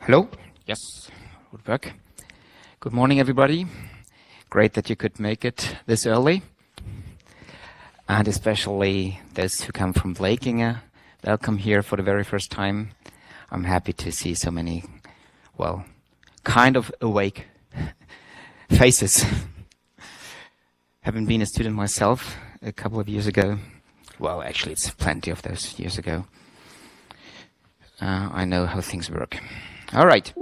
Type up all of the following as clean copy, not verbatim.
Hello? Yes, would work. Good morning, everybody. Great that you could make it this early. And especially those who come from Blekinge. Welcome here for the very first time. I'm happy to see so many, well, kind of awake faces. Haven't been a student myself a couple of years ago. Well, actually, it's plenty of those years ago. I know how things work. All right.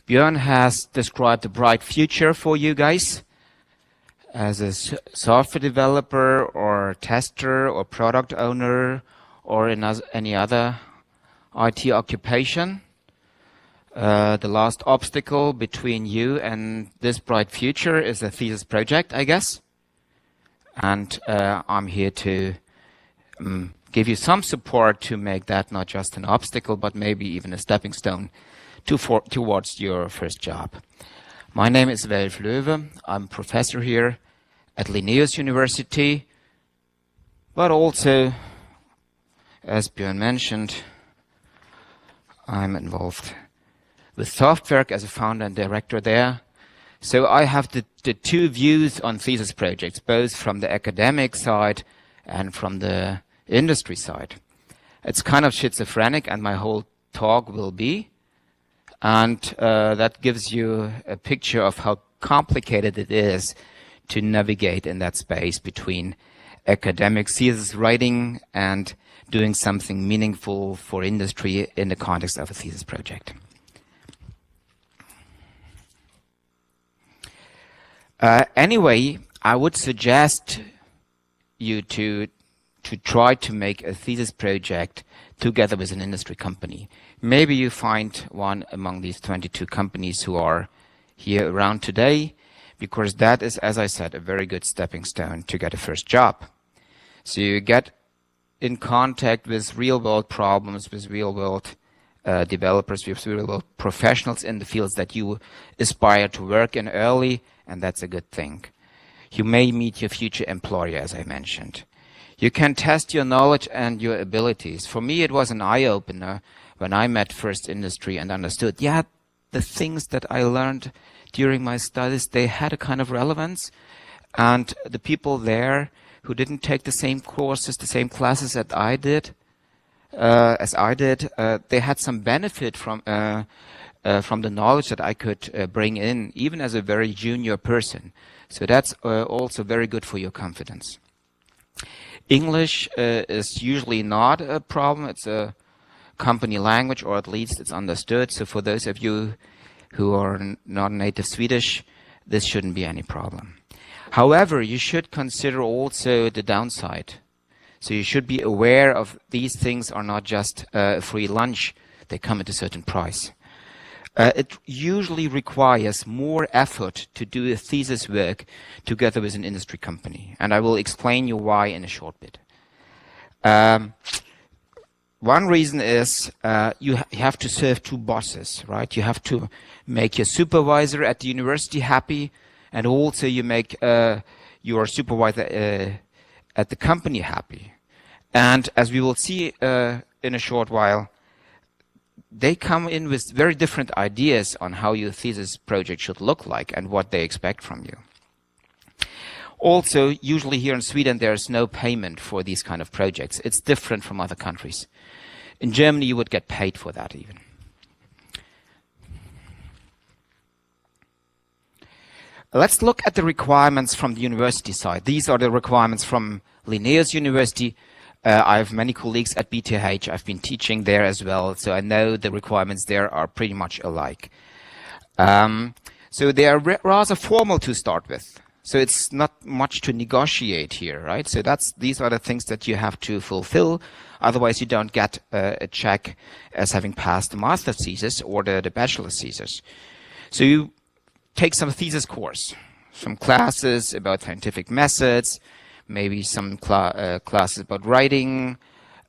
Björn has described a bright future for you guys as a software developer or tester or product owner or in any other IT occupation. The last obstacle between you and this bright future is a thesis project, I guess. And I'm here to give you some support to make that not just an obstacle, but maybe even a stepping stone towards your first job. My name is Welf Löwe. I'm a professor here at Linnéuniversitetet, but also, as Björn mentioned, I'm involved with Softwerk as a founder and director there. So I have the two views on thesis projects, both from the academic side and from the industry side. It's kind of schizophrenic, and my whole talk will be. And that gives you a picture of how complicated it is to navigate in that space between academic thesis writing and doing something meaningful for industry in the context of a thesis project. Anyway, I would suggest you to try to make a thesis project together with an industry company. Maybe you find one among these 22 companies who are here around today, because that is, as I said, a very good stepping stone to get a first job. So you get in contact with real-world problems, with real-world developers, with real-world professionals in the fields that you aspire to work in early, and that's a good thing. You may meet your future employer, as I mentioned. You can test your knowledge and your abilities. For me, it was an eye-opener when I met first industry and understood, yeah, the things that I learned during my studies, they had a kind of relevance. And the people there who didn't take the same courses, the same classes that I did, they had some benefit from the knowledge that I could bring in, even as a very junior person. So that's also very good for your confidence. English is usually not a problem. It's a company language, or at least it's understood. So for those of you who are not native Swedish, this shouldn't be any problem. However, you should consider also the downside. So you should be aware of these things are not just a free lunch. They come at a certain price. It usually requires more effort to do a thesis work together with an industry company. And I will explain you why in a short bit. One reason is you have to serve two bosses, right? You have to make your supervisor at the university happy, and also you make your supervisor at the company happy. And as we will see in a short while, they come in with very different ideas on how your thesis project should look like and what they expect from you. Also, usually here in Sweden, there's no payment for these kind of projects. It's different from other countries. In Germany, you would get paid for that even. Let's look at the requirements from the university side. These are the requirements from Linnéuniversitetet. I have many colleagues at BTH. I've been teaching there as well, so I know the requirements there are pretty much alike. So they are rather formal to start with. So it's not much to negotiate here, right? So these are the things that you have to fulfill. Otherwise, you don't get a check as having passed the master's thesis or the bachelor's thesis. So you take some thesis course, some classes about scientific methods, maybe some classes about writing,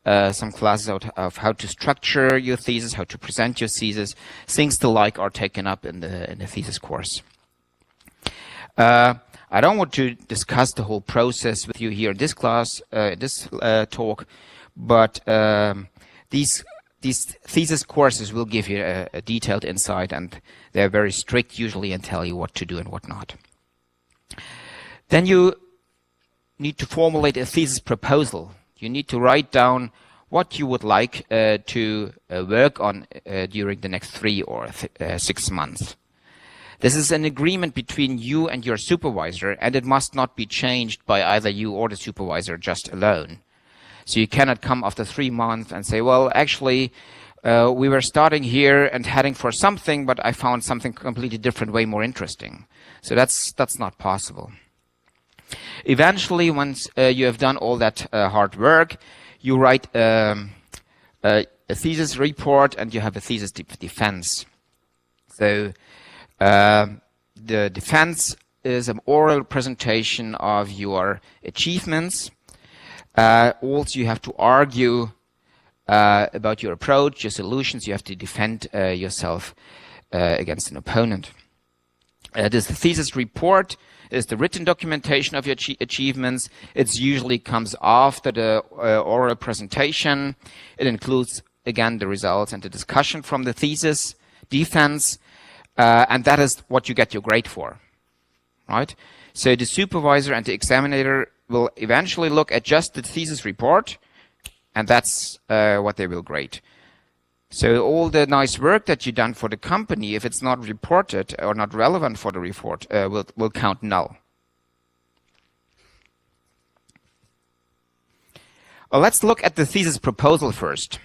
some classes of how to structure your thesis, how to present your thesis. Things the like are taken up in the thesis course. I don't want to discuss the whole process with you here in this class, talk, but these these thesis courses will give you a detailed insight, and they're very strict usually and tell you what to do and what not. Then you need to formulate a thesis proposal. You need to write down what you would like to work on during the next 3 or 6 months. This is an agreement between you and your supervisor, and it must not be changed by either you or the supervisor just alone. So you cannot come after 3 months and say, well, actually, we were starting here and heading for something, but I found something completely different, way more interesting. So that's not possible. Eventually, once you have done all that hard work, you write a thesis report and you have a thesis defense. So the defense is an oral presentation of your achievements. Also, you have to argue about your approach, your solutions. You have to defend yourself against an opponent. This thesis report is the written documentation of your achievements. It usually comes after the oral presentation. It includes, again, the results and the discussion from the thesis defense, and that is what you get your grade for, right? So the supervisor and the examiner will eventually look at just the thesis report, and that's what they will grade. So all the nice work that you've done for the company, if it's not reported or not relevant for the report, will count null. Well, let's look at the thesis proposal first.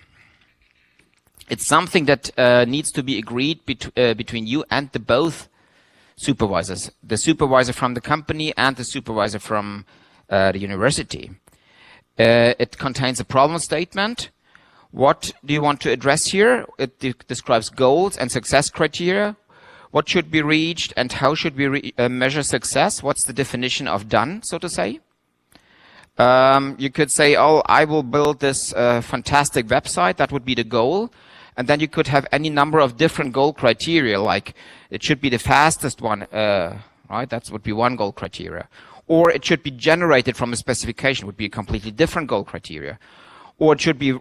It's something that needs to be agreed between you and the both supervisors, the supervisor from the company and the supervisor from the university. It contains a problem statement. What do you want to address here? It describes goals and success criteria. What should be reached and how should we measure success? What's the definition of done, so to say? You could say, oh, I will build this fantastic website. That would be the goal. And then you could have any number of different goal criteria, like it should be the fastest one, right? That would be one goal criteria. Or it should be generated from a specification, would be a completely different goal criteria. Or it should be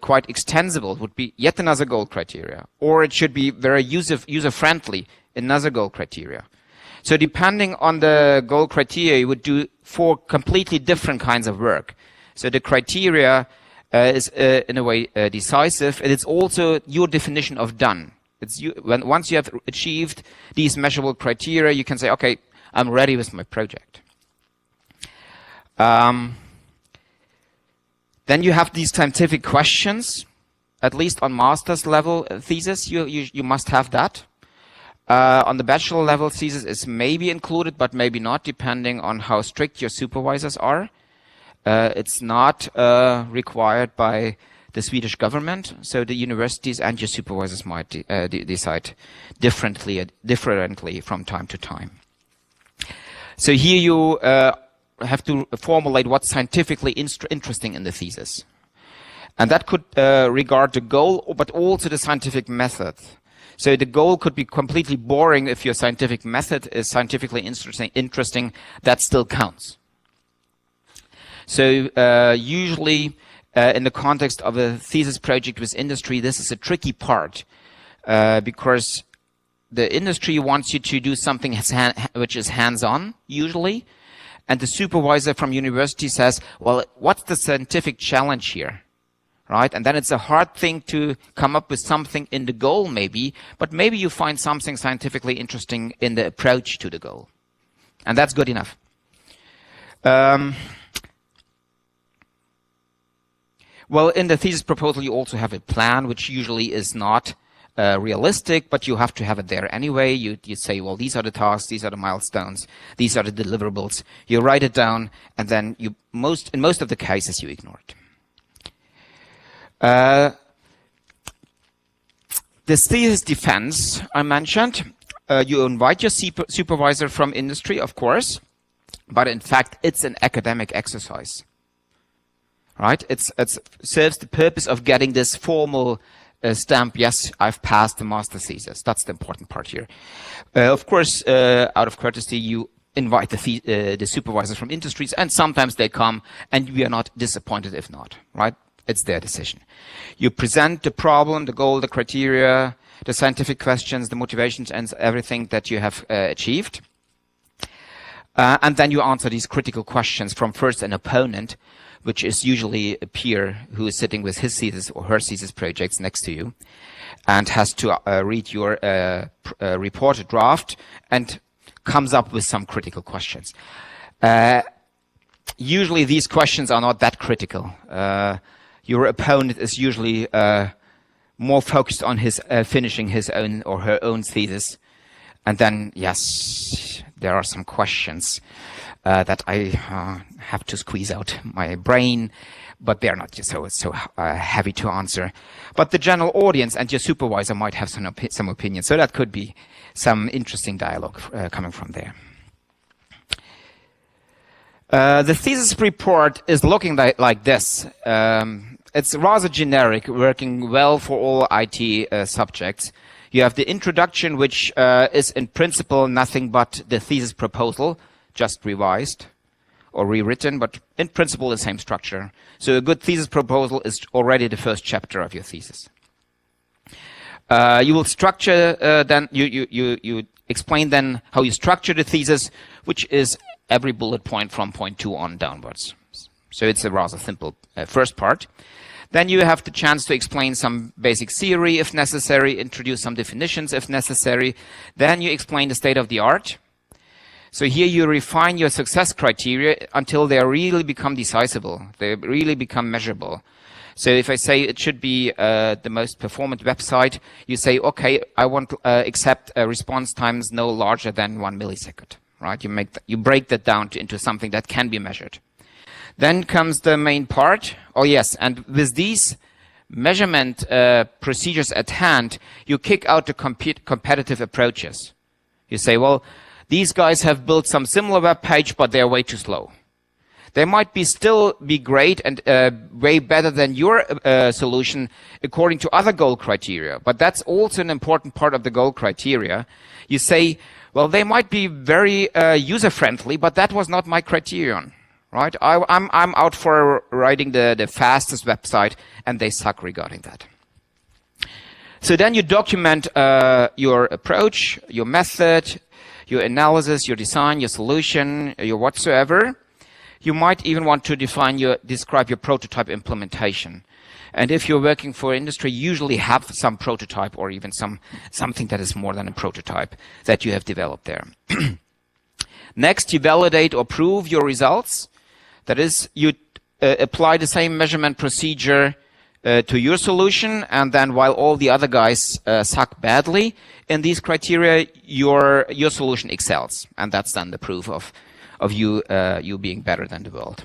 quite extensible, would be yet another goal criteria. Or it should be very user-friendly, another goal criteria. So depending on the goal criteria, you would do 4 completely different kinds of work. So the criteria is in a way decisive, and it's also your definition of done. It's once you have achieved these measurable criteria, you can say, okay, I'm ready with my project. Then you have these scientific questions, at least on master's level thesis, you must have that. On the bachelor level thesis is maybe included, but maybe not, depending on how strict your supervisors are. It's not required by the Swedish government, so the universities and your supervisors might decide differently from time to time. So here you have to formulate what's scientifically interesting in the thesis. And that could regard the goal, but also the scientific method. So the goal could be completely boring if your scientific method is scientifically interesting, that still counts. So usually in the context of a thesis project with industry, this is a tricky part because the industry wants you to do something which is hands-on, usually. And the supervisor from university says, well, what's the scientific challenge here? Right? And then it's a hard thing to come up with something in the goal, maybe, but maybe you find something scientifically interesting in the approach to the goal. And that's good enough. Well, in the thesis proposal, you also have a plan, which usually is not realistic, but you have to have it there anyway. You say, well, these are the tasks, these are the milestones, these are the deliverables. You write it down, and then in most of the cases, you ignore it. This thesis defense I mentioned, you invite your supervisor from industry, of course, but in fact, it's an academic exercise. Right? It serves the purpose of getting this formal stamp, yes, I've passed the master thesis. That's the important part here. Of course, out of courtesy, you invite the supervisors from industries, and sometimes they come, and we are not disappointed if not, right? It's their decision. You present the problem, the goal, the criteria, the scientific questions, the motivations, and everything that you have achieved. And then you answer these critical questions from first an opponent, which is usually a peer who is sitting with his thesis or her thesis projects next to you and has to read your reported draft and comes up with some critical questions. Usually these questions are not that critical. Your opponent is usually more focused on his finishing his own or her own thesis. And then, yes, there are some questions that I have to squeeze out my brain, but they're not so heavy to answer. But the general audience and your supervisor might have some opinion, so that could be some interesting dialogue coming from there. The thesis report is looking like this. It's rather generic, working well for all IT subjects. You have the introduction, which is in principle nothing but the thesis proposal, just revised or rewritten, but in principle the same structure. So a good thesis proposal is already the first chapter of your thesis. You will structure then you explain then how you structure the thesis, which is every bullet point from point 2 on downwards. So it's a rather simple first part. Then you have the chance to explain some basic theory if necessary, introduce some definitions if necessary. Then you explain the state of the art. So here you refine your success criteria until they really become decisible. They really become measurable. So if I say it should be the most performant website, you say, okay, I want to accept response times no larger than 1 millisecond. Right? You break that down into something that can be measured. Then comes the main part. Oh yes, and with these measurement procedures at hand, you kick out the competitive approaches. You say, well, these guys have built some similar web page, but they're way too slow. They might still be great and way better than your solution according to other goal criteria, but that's also an important part of the goal criteria. You say, well, they might be very user-friendly, but that was not my criterion. Right? I'm out for writing the fastest website, and they suck regarding that. So then you document your approach, your method, your analysis, your design, your solution, your whatsoever. You might even want to describe your prototype implementation. And if you're working for industry, you usually have some prototype or even something that is more than a prototype that you have developed there. Next, you validate or prove your results. That is, you apply the same measurement procedure to your solution, and then while all the other guys suck badly in these criteria, your solution excels, and that's then the proof of you being better than the world.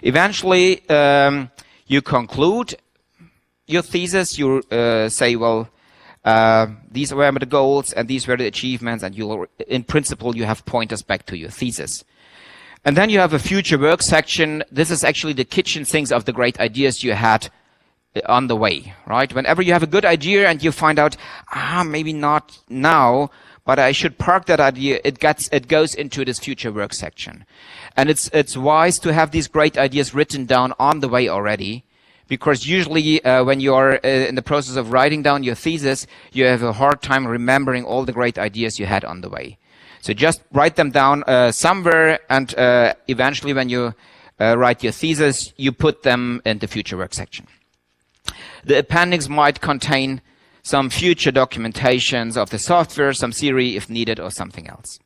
Eventually, you conclude your thesis. You say, well, these were the goals, and these were the achievements, and in principle, you have pointers back to your thesis. And then you have a future work section. This is actually the kitchen sinks of the great ideas you had on the way, right? Whenever you have a good idea and you find out, maybe not now, but I should park that idea, it goes into this future work section. And it's wise to have these great ideas written down on the way already, because usually when you're in the process of writing down your thesis, you have a hard time remembering all the great ideas you had on the way. So just write them down somewhere, and eventually when you write your thesis, you put them in the future work section. The appendix might contain some future documentations of the software, some theory if needed, or something else.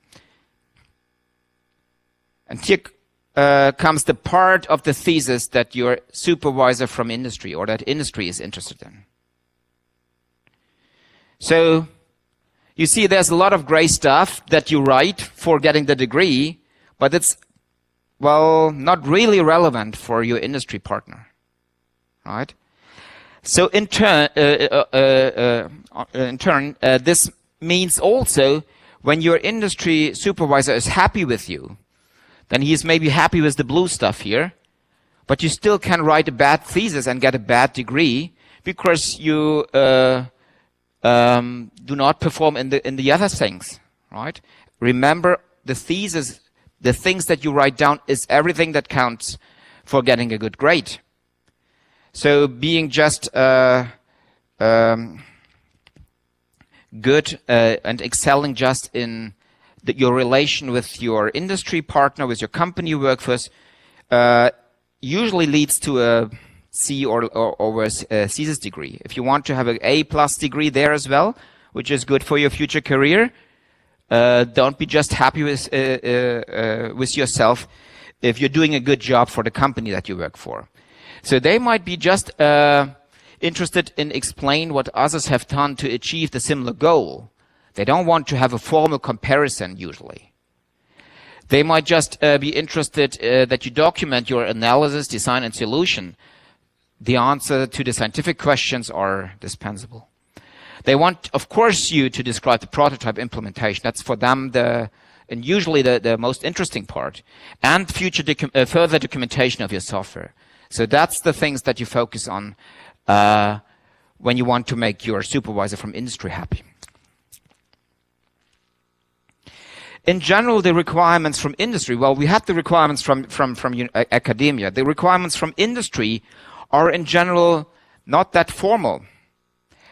And here comes the part of the thesis that your supervisor from industry or that industry is interested in. So you see, there's a lot of gray stuff that you write for getting the degree, but it's, well, not really relevant for your industry partner, right? So in turn, this means also when your industry supervisor is happy with you, then he's maybe happy with the blue stuff here, but you still can write a bad thesis and get a bad degree because you do not perform in the other things, right? Remember, the thesis, the things that you write down is everything that counts for getting a good grade. So being just good and excelling just in your relation with your industry partner, with your company you work for, usually leads to a C or a thesis degree. If you want to have an A+ degree there as well, which is good for your future career, don't be just happy with yourself if you're doing a good job for the company that you work for. So they might be just interested in explain what others have done to achieve the similar goal. They don't want to have a formal comparison usually. They might just be interested that you document your analysis, design, and solution. The answer to the scientific questions are dispensable. They want, of course, you to describe the prototype implementation. That's for them and usually the most interesting part. And further documentation of your software. So that's the things that you focus on when you want to make your supervisor from industry happy. In general, the requirements from industry, well, we have the requirements from academia. The requirements from industry are in general not that formal.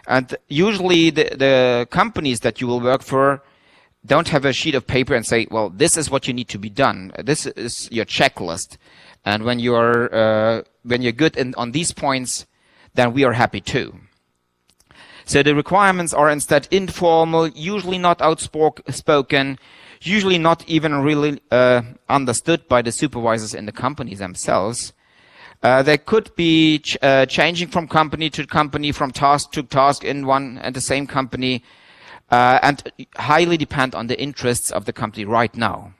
And usually the companies that you will work for don't have a sheet of paper and say, well, this is what you need to be done. This is your checklist. And when you're good on these points, then we are happy too. So the requirements are instead informal, usually not outspoken, usually not even really understood by the supervisors in the companies themselves. They could be changing from company to company, from task to task in one and the same company, and highly depend on the interests of the company right now.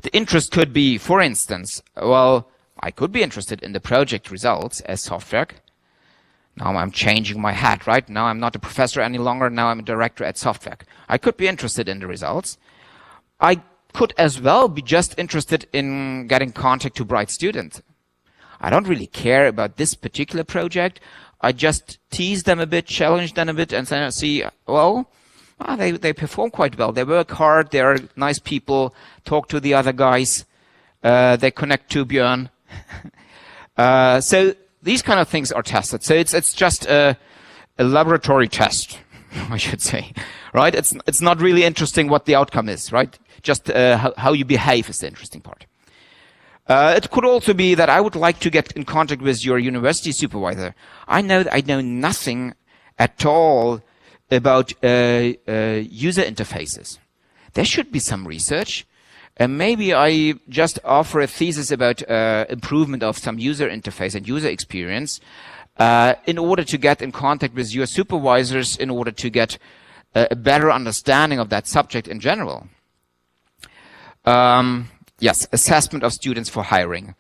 The interest could be, for instance, well, I could be interested in the project results as software. Now I'm changing my hat, right? Now I'm not a professor any longer. Now I'm a director at software. I could be interested in the results. I could as well be just interested in getting contact to bright students. I don't really care about this particular project. I just tease them a bit, challenge them a bit, and then I see, well, they perform quite well. They work hard. They're nice people. Talk to the other guys. They connect to Björn. So these kind of things are tested. So it's just a laboratory test, I should say, right? It's not really interesting what the outcome is, right? Just how you behave is the interesting part. It could also be that I would like to get in contact with your university supervisor. I know that I know nothing at all about user interfaces. There should be some research. And maybe I just offer a thesis about improvement of some user interface and user experience in order to get in contact with your supervisors, in order to get a better understanding of that subject in general. Yes, assessment of students for hiring.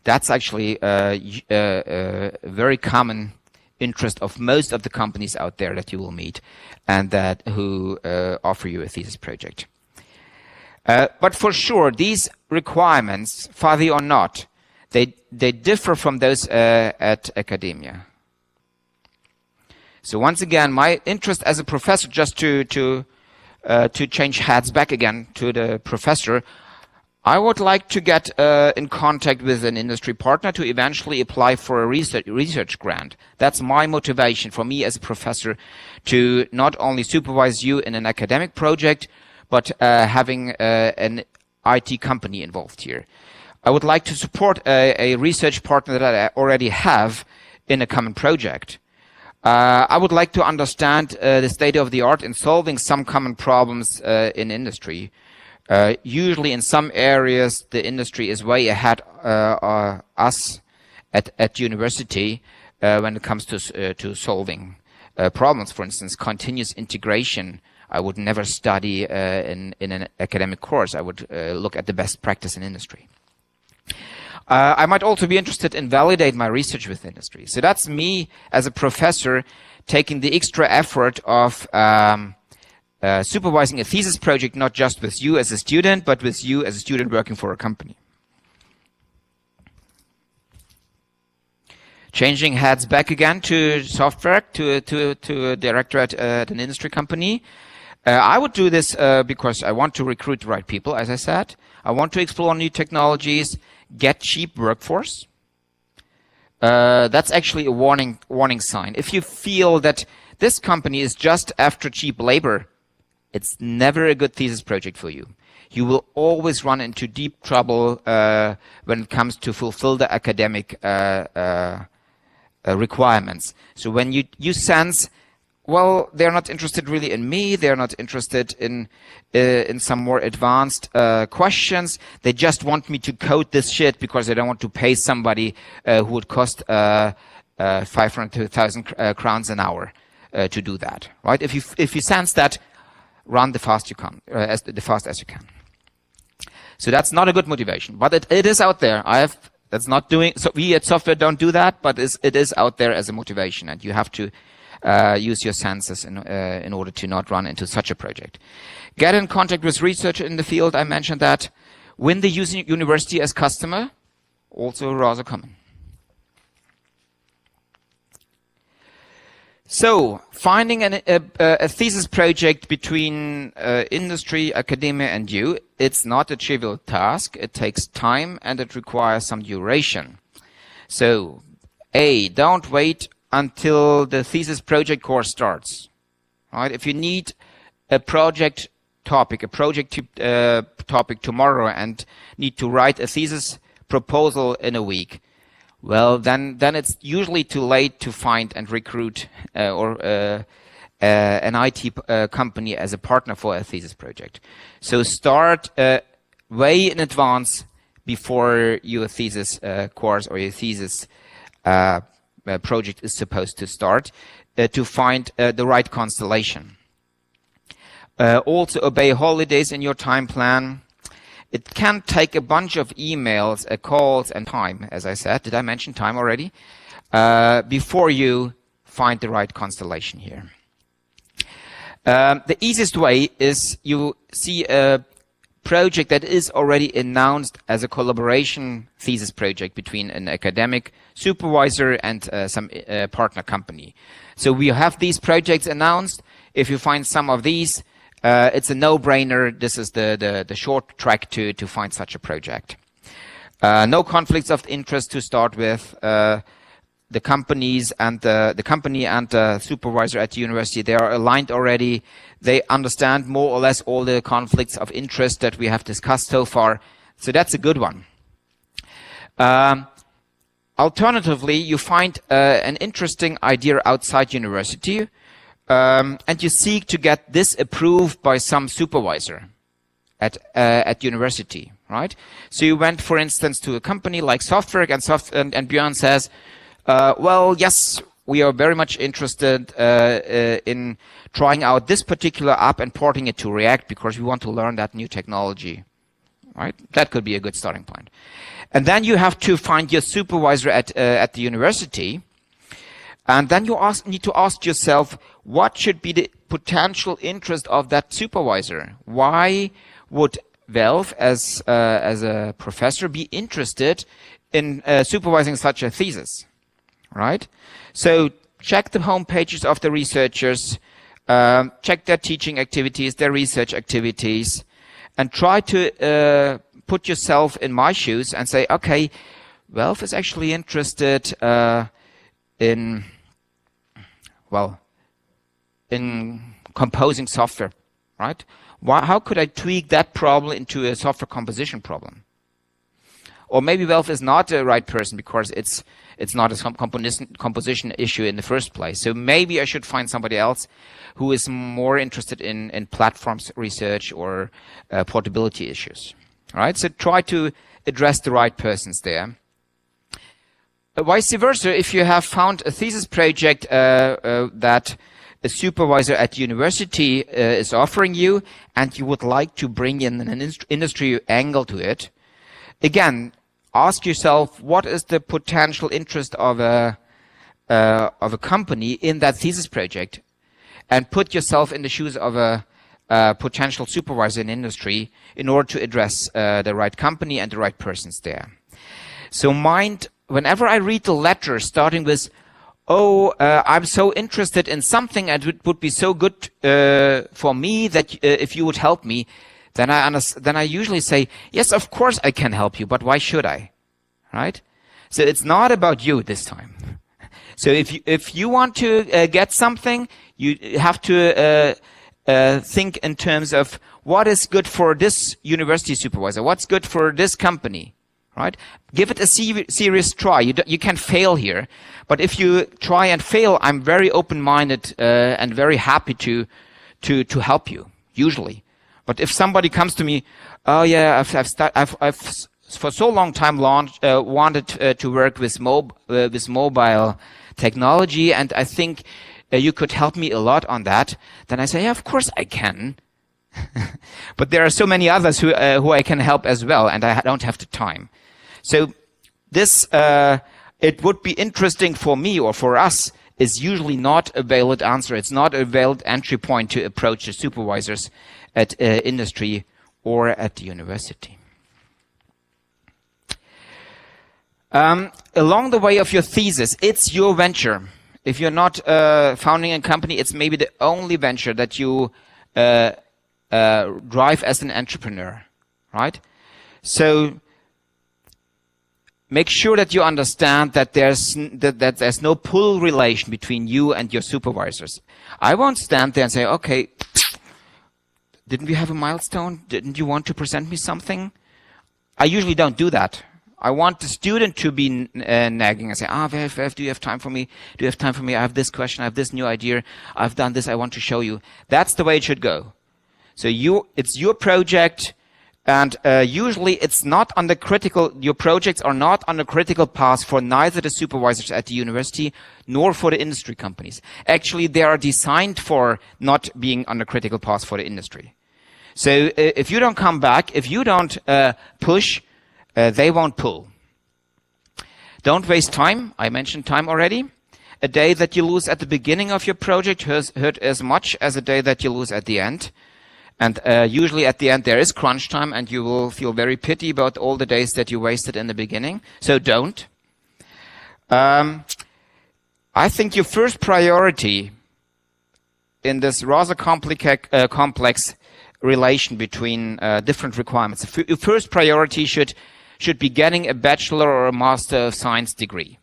That's actually a very common interest of most of the companies out there that you will meet and who offer you a thesis project. But for sure, these requirements, fuzzy or not, they differ from those at academia. So once again, my interest as a professor, just to change hats back again to the professor, I would like to get in contact with an industry partner to eventually apply for a research grant. That's my motivation for me as a professor, to not only supervise you in an academic project, but having an IT company involved here. I would like to support a research partner that I already have in a common project. I would like to understand the state of the art in solving some common problems in industry. Usually in some areas, the industry is way ahead us at university when it comes to solving problems. For instance, continuous integration. I would never study in an academic course. I would look at the best practice in industry. I might also be interested in validate my research with industry. So that's me as a professor taking the extra effort of supervising a thesis project, not just with you as a student, but with you as a student working for a company. Changing hats back again to software, to a director at an industry company. I would do this because I want to recruit the right people, as I said. I want to explore new technologies, get cheap workforce. that's actually a warning sign. If you feel that this company is just after cheap labor, it's never a good thesis project for you. You will always run into deep trouble when it comes to fulfill the academic requirements. So when you sense, well, they're not interested really in me, they're not interested in some more advanced questions, they just want me to code this shit because they don't want to pay somebody who would cost 500 to 1,000 crowns an hour to do that, right? If you sense that, run the fast you can, the fast as you can. So that's not a good motivation, but it is out there. That's not doing, so we at software don't do that, but it is out there as a motivation, and you have to use your senses in order to not run into such a project. Get in contact with researchers in the field, I mentioned that. Win the university as customer, also rather common. So, finding a thesis project between industry, academia, and you, it's not a trivial task. It takes time and it requires some duration. So, don't wait until the thesis project course starts. Right? If you need a project topic tomorrow and need to write a thesis proposal in a week, well, then it's usually too late to find and recruit an IT company as a partner for a thesis project. So start way in advance before your thesis course or your thesis project is supposed to start to find the right constellation. Also obey holidays in your time plan. It can take a bunch of emails, calls, and time, as I said. Did I mention time already? Before you find the right constellation here. The easiest way is you see a project that is already announced as a collaboration thesis project between an academic supervisor and some partner company. So we have these projects announced. If you find some of these, it's a no-brainer. This is the short track to find such a project. No conflicts of interest to start with. The companies and the company and the supervisor at the university, they are aligned already. They understand more or less all the conflicts of interest that we have discussed so far. So that's a good one. Alternatively, you find an interesting idea outside university. And you seek to get this approved by some supervisor at university, right? So you went, for instance, to a company like Software, and Björn says, well, yes, we are very much interested in trying out this particular app and porting it to React because we want to learn that new technology, right? That could be a good starting point. And then you have to find your supervisor at the university. And then you need to ask yourself, what should be the potential interest of that supervisor? Why would Welf, as a professor, be interested in supervising such a thesis? Right? So check the home pages of the researchers, check their teaching activities, their research activities, and try to put yourself in my shoes and say, okay, Welf is actually interested in composing software, right? How could I tweak that problem into a software composition problem? Or maybe Welf is not the right person because it's not a composition issue in the first place. So maybe I should find somebody else who is more interested in platforms research or portability issues, right? So try to address the right persons there. Vice versa, if you have found a thesis project that a supervisor at university is offering you and you would like to bring in an industry angle to it, again, ask yourself, what is the potential interest of a company in that thesis project? And put yourself in the shoes of a potential supervisor in industry in order to address the right company and the right persons there. So whenever I read the letter starting with, I'm so interested in something and it would be so good for me that if you would help me, then I usually say, yes, of course I can help you, but why should I? Right? So it's not about you this time. So if you want to get something, you have to think in terms of what is good for this university supervisor, what's good for this company, right? Give it a serious try. You can fail here, but if you try and fail, I'm very open-minded and very happy to help you, usually. But if somebody comes to me, oh yeah, I've for so long time wanted to work with mobile technology, and I think you could help me a lot on that, then I say, yeah, of course I can. But there are so many others who I can help as well, and I don't have the time. So this, it would be interesting for me or for us, is usually not a valid answer. It's not a valid entry point to approach the supervisors at industry or at the university. Along the way of your thesis, it's your venture. If you're not founding a company, it's maybe the only venture that you drive as an entrepreneur, right? So make sure that you understand that there's no pull relation between you and your supervisors. I won't stand there and say, okay, didn't we have a milestone? Didn't you want to present me something? I usually don't do that. I want the student to be nagging and say, Welf, do you have time for me? Do you have time for me? I have this question. I have this new idea. I've done this. I want to show you. That's the way it should go. So it's your project, and usually it's not on the critical, your projects are not on the critical path for neither the supervisors at the university nor for the industry companies. Actually, they are designed for not being on the critical path for the industry. So if you don't come back, if you don't push, they won't pull. Don't waste time. I mentioned time already. A day that you lose at the beginning of your project hurt as much as a day that you lose at the end. And usually at the end there is crunch time, and you will feel very pity about all the days that you wasted in the beginning. So don't. I think your first priority in this rather complex relation between different requirements, your first priority should be getting a bachelor or a master of science degree,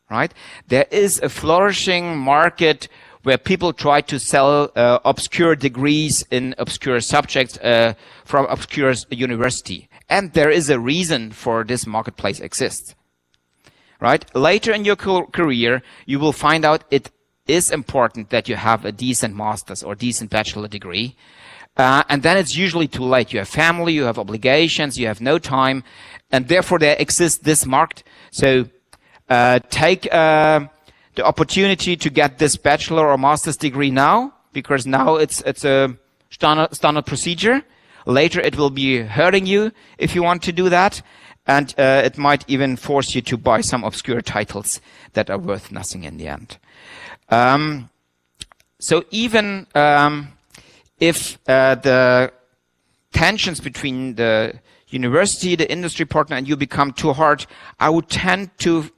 right? There is a flourishing market where people try to sell obscure degrees in obscure subjects from obscure university. And there is a reason for this marketplace exists, right? Later in your career, you will find out it is important that you have a decent master's or decent bachelor degree. And then it's usually too late. You have family, you have obligations, you have no time, and therefore there exists this market. So take the opportunity to get this bachelor or master's degree now, because now it's a standard procedure. Later it will be hurting you if you want to do that, and it might even force you to buy some obscure titles that are worth nothing in the end. So even if the tensions between the university, the industry partner, and you become too hard, I would tend to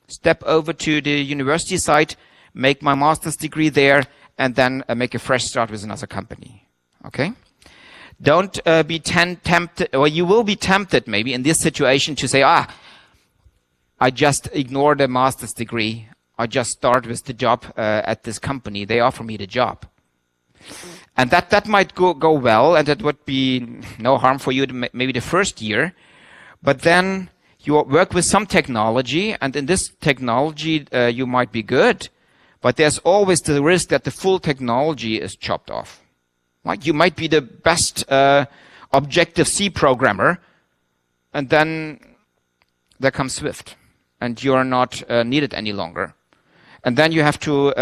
step over to the university side, make my master's degree there, and then make a fresh start with another company. Okay? Don't be tempted, or you will be tempted maybe in this situation to say, I just ignore the master's degree. I just start with the job at this company. They offer me the job. And that might go well, and that would be no harm for you maybe the first year. But then you work with some technology, and in this technology you might be good, but there's always the risk that the full technology is chopped off. Like you might be the best Objective-C programmer, and then there comes Swift, and you are not needed any longer. And then you have to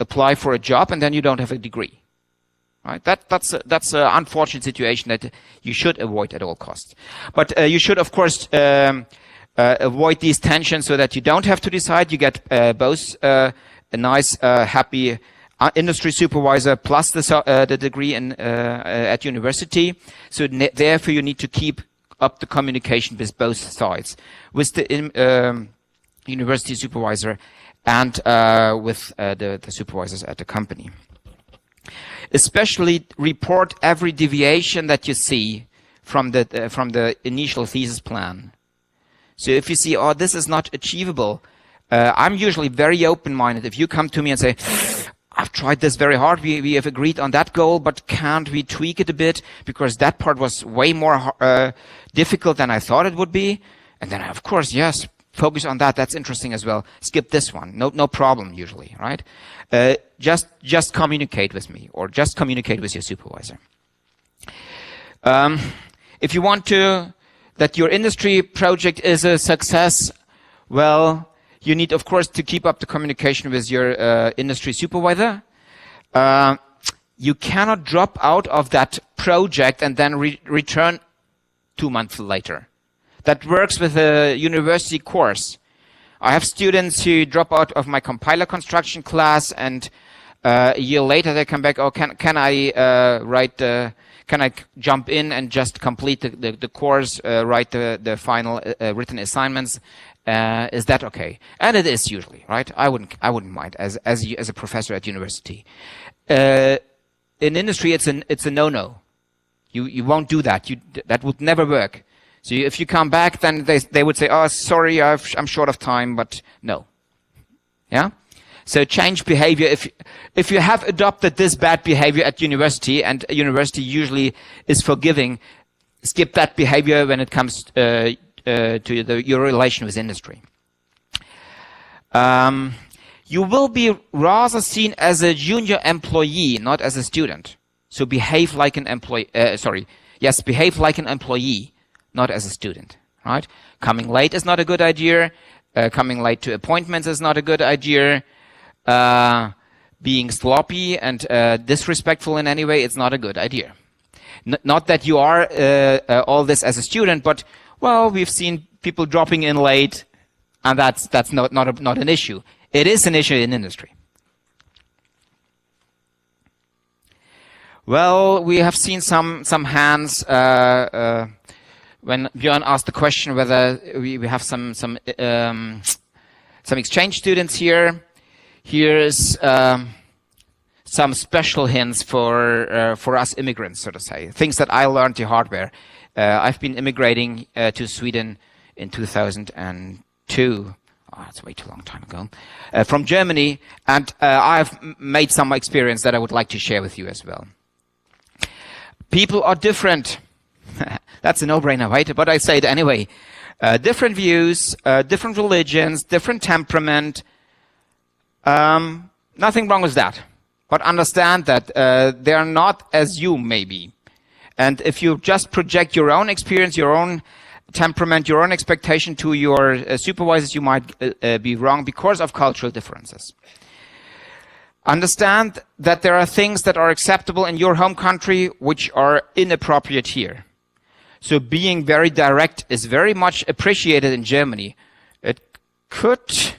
apply for a job, and then you don't have a degree. Right? That's an unfortunate situation that you should avoid at all costs. But you should, of course, avoid these tensions so that you don't have to decide. You get both a nice, happy industry supervisor plus the degree at university. So therefore, you need to keep up the communication with both sides, with the university supervisor and with the supervisors at the company. Especially report every deviation that you see from the initial thesis plan. So if you see, oh, this is not achievable, I'm usually very open-minded. If you come to me and say, I've tried this very hard, we have agreed on that goal, but can't we tweak it a bit? Because that part was way more difficult than I thought it would be. And then, of course, yes, focus on that. That's interesting as well. Skip this one. No problem usually, right? Just communicate with me, or just communicate with your supervisor. If you want that your industry project is a success, well, you need, of course, to keep up the communication with your industry supervisor. You cannot drop out of that project and then return 2 months later. That works with a university course. I have students who drop out of my compiler construction class, and a year later they come back. Oh, can I can I jump in and just complete the course, write the final written assignments? Is that okay? And it is usually, right? I wouldn't mind as a professor at university. In industry, it's a no-no. You won't do that. That would never work. So if you come back, then they would say, oh, sorry, I'm short of time, but no. Yeah? So change behavior. If you have adopted this bad behavior at university, and university usually is forgiving, skip that behavior when it comes to your relation with industry. You will be rather seen as a junior employee, not as a student. So behave like an employee. Behave like an employee, not as a student. Right? Coming late is not a good idea. Coming late to appointments is not a good idea. Being sloppy and disrespectful in any way, it's not a good idea. Not that you are all this as a student, but well, we've seen people dropping in late, and that's not an issue. It is an issue in industry. Well, we have seen some hands when Björn asked the question whether we have some exchange students here. Here's some special hints for us immigrants, so to say, things that I learned the hard way. I've been immigrating to Sweden in 2002. Oh, that's way too long time ago. From Germany, and I've made some experience that I would like to share with you as well. People are different. That's a no-brainer, right? But I say it anyway. Different views, different religions, different temperament. Nothing wrong with that. But understand that they are not as you, maybe. And if you just project your own experience, your own temperament, your own expectation to your supervisors, you might be wrong because of cultural differences. Understand that there are things that are acceptable in your home country which are inappropriate here. So being very direct is very much appreciated in Germany. It could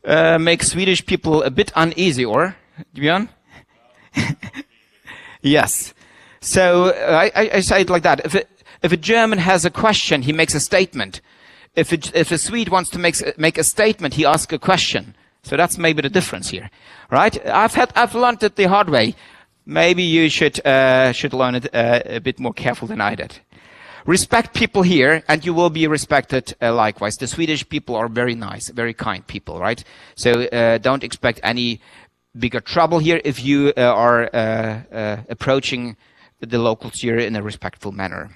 make Swedish people a bit uneasy, or, Björn? Yes. So I say it like that. If a German has a question, he makes a statement. If a Swede wants to make a statement, he asks a question. So that's maybe the difference here, right? I've learned it the hard way. Maybe you should learn it a bit more careful than I did. Respect people here, and you will be respected likewise. The Swedish people are very nice, very kind people, right? So don't expect any bigger trouble here if you are approaching the locals here in a respectful manner.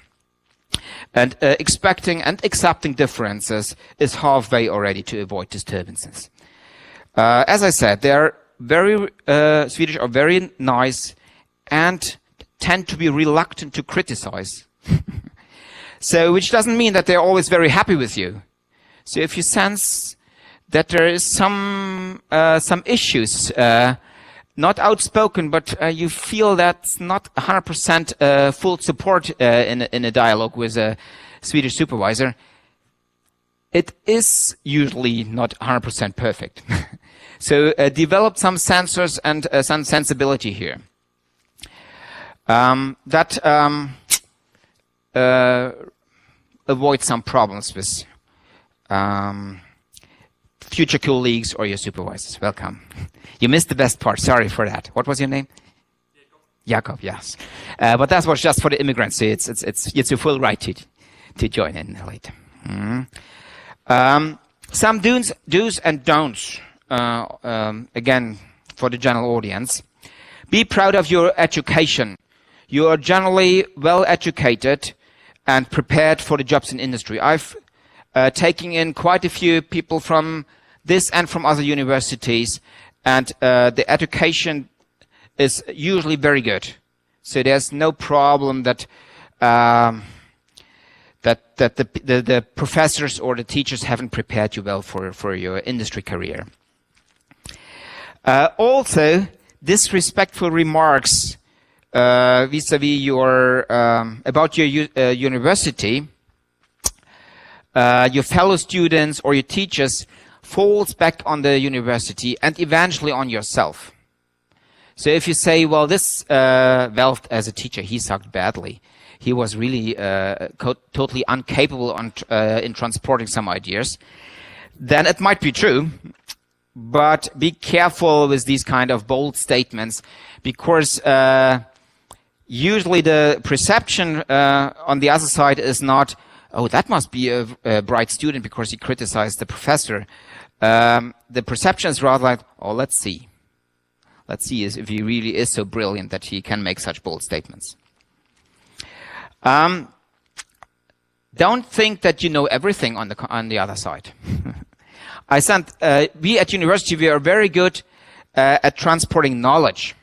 And expecting and accepting differences is halfway already to avoid disturbances. As I said, they are Swedish are very nice and tend to be reluctant to criticize. So, which doesn't mean that they're always very happy with you. So if you sense that there is some issues, not outspoken, but you feel that's not 100% full support in a dialogue with a Swedish supervisor, it is usually not 100% perfect. So develop some sensors and some sensibility here. Avoid some problems with future colleagues or your supervisors. Welcome. You missed the best part. Sorry for that. What was your name? Jakob, yes. But that was just for the immigrants. So it's your full right to join in later. Some do's and don'ts, again, for the general audience. Be proud of your education. You are generally well educated and prepared for the jobs in industry. I've taken in quite a few people from this and from other universities, and the education is usually very good. So there's no problem that the professors or the teachers haven't prepared you well for your industry career. Also, disrespectful remarks vis-a-vis your about your university, your fellow students or your teachers falls back on the university and eventually on yourself. So if you say, well, this Welf as a teacher, he sucked badly. He was really totally incapable in transporting some ideas, then it might be true. But be careful with these kind of bold statements, because usually the perception on the other side is not, oh, that must be a bright student because he criticized the professor. The perception is rather like, oh, let's see. Let's see if he really is so brilliant that he can make such bold statements. Don't think that you know everything on the other side. We at university, we are very good at transporting knowledge,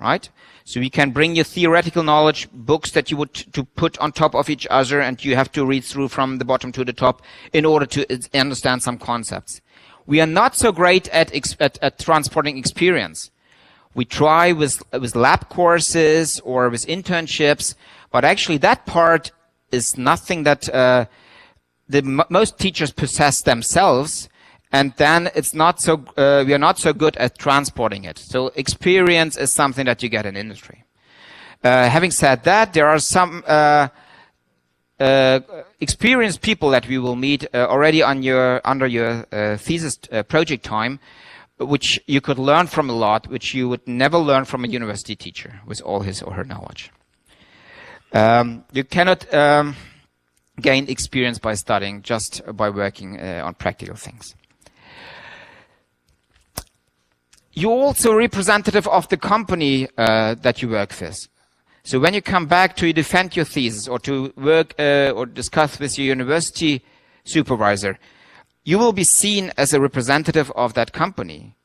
right? So we can bring you theoretical knowledge, books that you would to put on top of each other, and you have to read through from the bottom to the top in order to understand some concepts. We are not so great at transporting experience. We try with lab courses or with internships, but actually that part is nothing that most teachers possess themselves, and then it's not so we are not so good at transporting it. So experience is something that you get in industry. Having said that, there are some experienced people that we will meet already under your thesis project time, which you could learn from a lot, which you would never learn from a university teacher with all his or her knowledge. You cannot gain experience by studying, just by working on practical things. You're also representative of the company that you work with. So when you come back to defend your thesis or to work or discuss with your university supervisor, you will be seen as a representative of that company.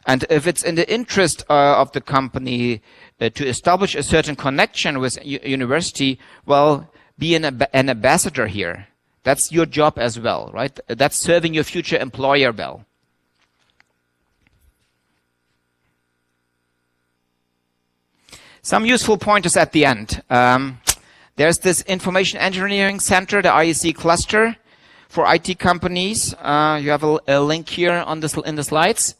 And if it's in the interest of the company to establish a certain connection with university, well, be an ambassador here. That's your job as well, right? That's serving your future employer well. Some useful pointers at the end. There's this Information Engineering Center, the IEC cluster for IT companies. You have a link here on in the slides.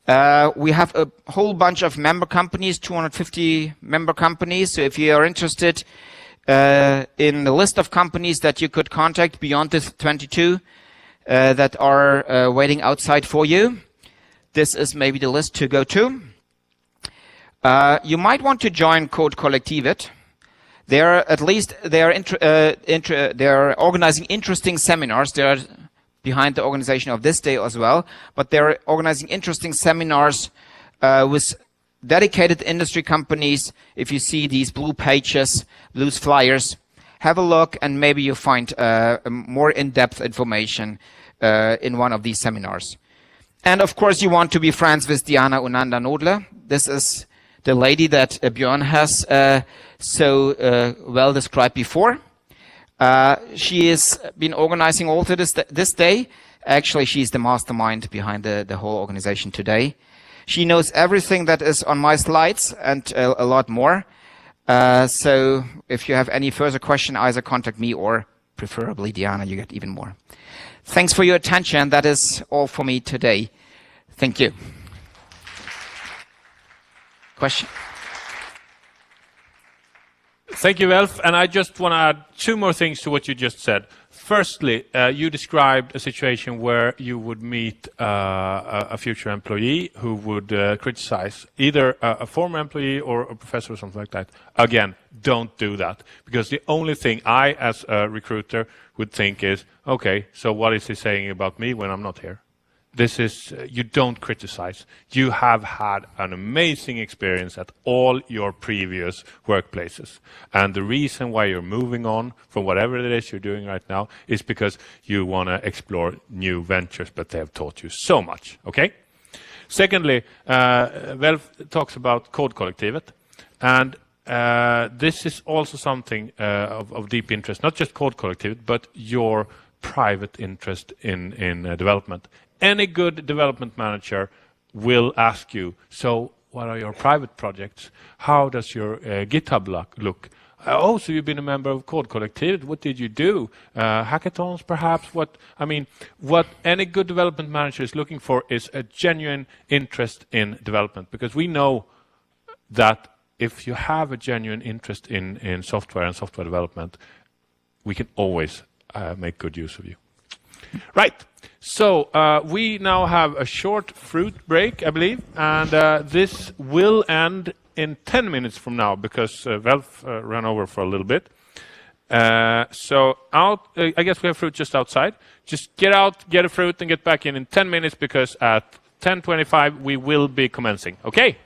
We have a whole bunch of member companies, 250 member companies. So if you are interested in the list of companies that you could contact beyond the 22 that are waiting outside for you, this is maybe the list to go to. You might want to join Code Kollektivet. They are organizing interesting seminars. They are behind the organization of this day as well, but they're organizing interesting seminars with dedicated industry companies. If you see these blue pages, blue flyers, have a look and maybe you'll find more in-depth information in one of these seminars. And of course you want to be friends with Diana Unanda Nodle. This is the lady that Björn has so well described before. She has been organizing also this day. Actually, she's the mastermind behind the whole organization today. She knows everything that is on my slides and a lot more. So if you have any further question, either contact me or preferably Diana, you get even more. Thanks for your attention. That is all for me today. Thank you. Question? Thank you, Welf. And I just want to add two more things to what you just said. Firstly, you described a situation where you would meet a future employee who would criticize either a former employee or a professor or something like that. Again, don't do that, because the only thing I, as a recruiter, would think is, okay, so what is he saying about me when I'm not here? This is, you don't criticize. You have had an amazing experience at all your previous workplaces. And the reason why you're moving on from whatever it is you're doing right now is because you want to explore new ventures, but they have taught you so much, okay? Secondly, Welf talks about Code-kollektivet. And this is also something of deep interest, not just Code-kollektivet, but your private interest in development. Any good development manager will ask you, so what are your private projects? How does your GitHub look? Oh, so you've been a member of Code-kollektivet. What did you do? Hackathons, perhaps? What any good development manager is looking for is a genuine interest in development, because we know that if you have a genuine interest in software and software development, we can always make good use of you. Right. So we now have a short fruit break, I believe, and this will end in 10 minutes from now, because Welf ran over for a little bit. So I guess we have fruit just outside. Just get out, get a fruit, and get back in 10 minutes, because at 10:25 we will be commencing. Okay?